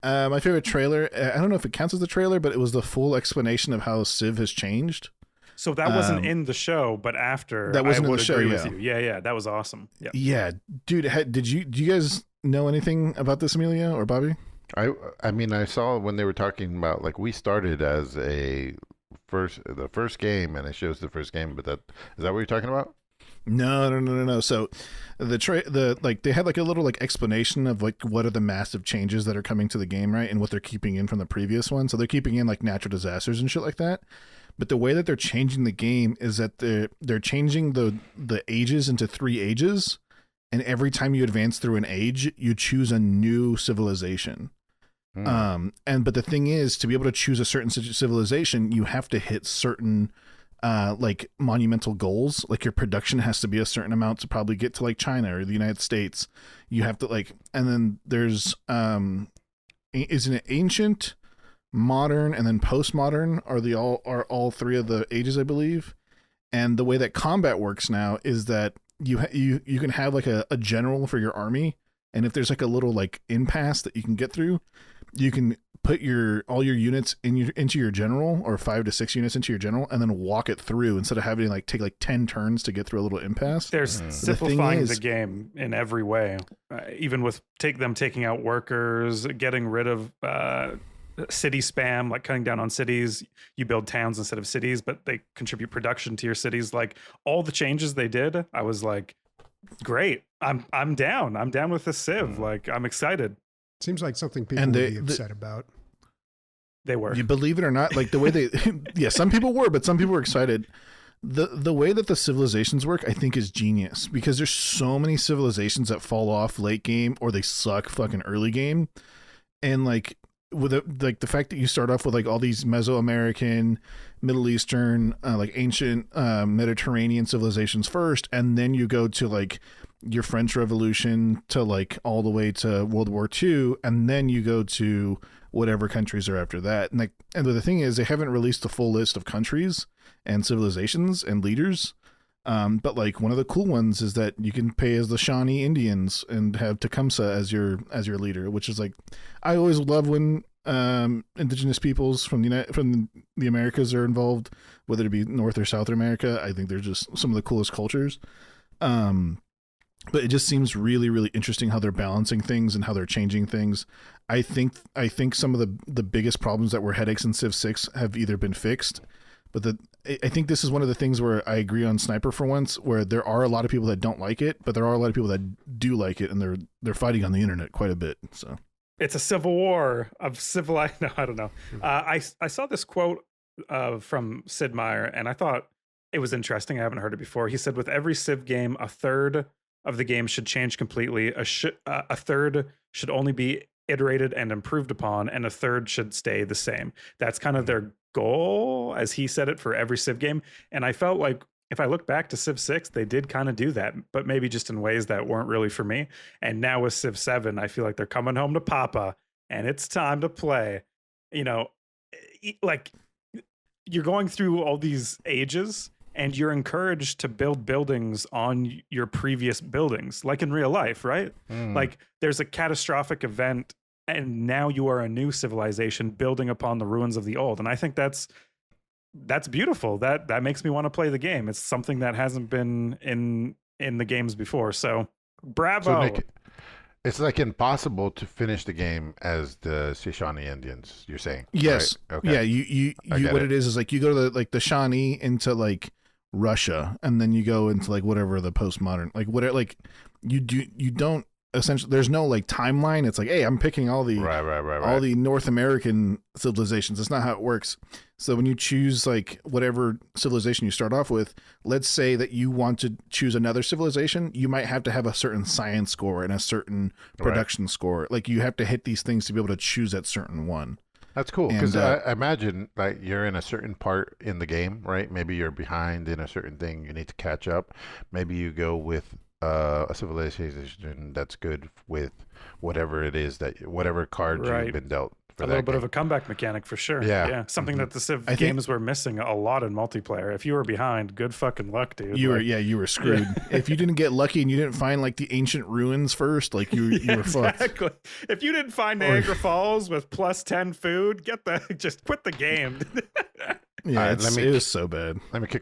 My favorite trailer, I don't know if it counts as a trailer, but it was the full explanation of how Civ has changed. So that wasn't in the show, but after that wasn't I in would the show. agree Yeah, with you. Yeah, that was awesome. Yeah, yeah, dude. Do you guys know anything about this, Amelia or Bobby? I mean, I saw when they were talking about, like, we started as the first game, and it shows the first game, but is that what you're talking about? No. So they had like a little like explanation of like what are the massive changes that are coming to the game, right? And what they're keeping in from the previous one. So they're keeping in like natural disasters and shit like that. But the way that they're changing the game is that they're changing the ages into 3 ages, and every time you advance through an age, you choose a new civilization. But the thing is, to be able to choose a certain civilization, you have to hit certain like monumental goals. Like your production has to be a certain amount to probably get to like China or the United States. You have to like, and then there's is it ancient, modern, and then postmodern are all 3 of the ages, I believe. And the way that combat works now is that you can have like a general for your army, and if there's like a little like impasse that you can get through, you can put all your units into your general, or 5 to 6 units into your general, and then walk it through instead of having to like take like 10 turns to get through a little impasse. There's simplifying the game in every way, even with taking out workers, getting rid of city spam, like cutting down on cities. You build towns instead of cities, but they contribute production to your cities. Like all the changes they did, I was like, great. I'm down. I'm down with the Civ. Like I'm excited. Seems like something people would be upset about. They were. You believe it or not, like the way they, yeah, some people were, but some people were excited. The way that the civilizations work, I think, is genius, because there's so many civilizations that fall off late game or they suck fucking early game, and like with like the fact that you start off with like all these Mesoamerican, Middle Eastern, like ancient Mediterranean civilizations first, and then you go to like your French Revolution to like all the way to World War II, and then you go to whatever countries are after that. And like, and the thing is, they haven't released the full list of countries and civilizations and leaders. But like one of the cool ones is that you can pay as the Shawnee Indians and have Tecumseh as your leader, which is like, I always love when indigenous peoples from the Americas are involved, whether it be North or South America. I think they're just some of the coolest cultures. But it just seems really, really interesting how they're balancing things and how they're changing things. I think some of the biggest problems that were headaches in Civ 6 have either been fixed, but I think this is one of the things where I agree on Sniper for once, where there are a lot of people that don't like it, but there are a lot of people that do like it, and they're fighting on the internet quite a bit. So it's a civil war of civilized. No, I don't know. I saw this quote from Sid Meier, and I thought it was interesting. I haven't heard it before. He said, "With every Civ game, a third of the game should change completely. A third should only be iterated and improved upon, and a third should stay the same." That's kind of their goal, as he said it, for every Civ game. And I felt like if I look back to Civ 6, they did kind of do that, but maybe just in ways that weren't really for me. And now with Civ 7, I feel like they're coming home to Papa, and it's time to play. You know, like you're going through all these ages, and you're encouraged to build buildings on your previous buildings, like in real life, right? Like there's a catastrophic event, and now you are a new civilization building upon the ruins of the old. And I think that's beautiful. That makes me want to play the game. It's something that hasn't been in the games before. So bravo. So Nick, it's like impossible to finish the game as the Shawnee Indians, you're saying? Yes. Right? Okay. Yeah. You what it is like you go to the Shawnee into like Russia, and then you go into like whatever the postmodern, like whatever, like you don't essentially, there's no like timeline. It's like, hey, I'm picking all the all the North American civilizations. That's not how it works. So when you choose like whatever civilization you start off with, let's say that you want to choose another civilization, you might have to have a certain science score and a certain production score. Like you have to hit these things to be able to choose that certain one. That's cool, because I imagine like you're in a certain part in the game, right? Maybe you're behind in a certain thing, you need to catch up. Maybe you go with a civilization that's good with whatever it is, that whatever card you've been dealt for a little bit of a comeback mechanic for sure. Yeah. Something that the Civ games were missing a lot in multiplayer. If you were behind, good fucking luck, dude. You were screwed. If you didn't get lucky and you didn't find like the ancient ruins first, like you were fucked. Exactly. If you didn't find Niagara Falls with plus 10 food, just quit the game. Yeah, it was so bad. Let me kick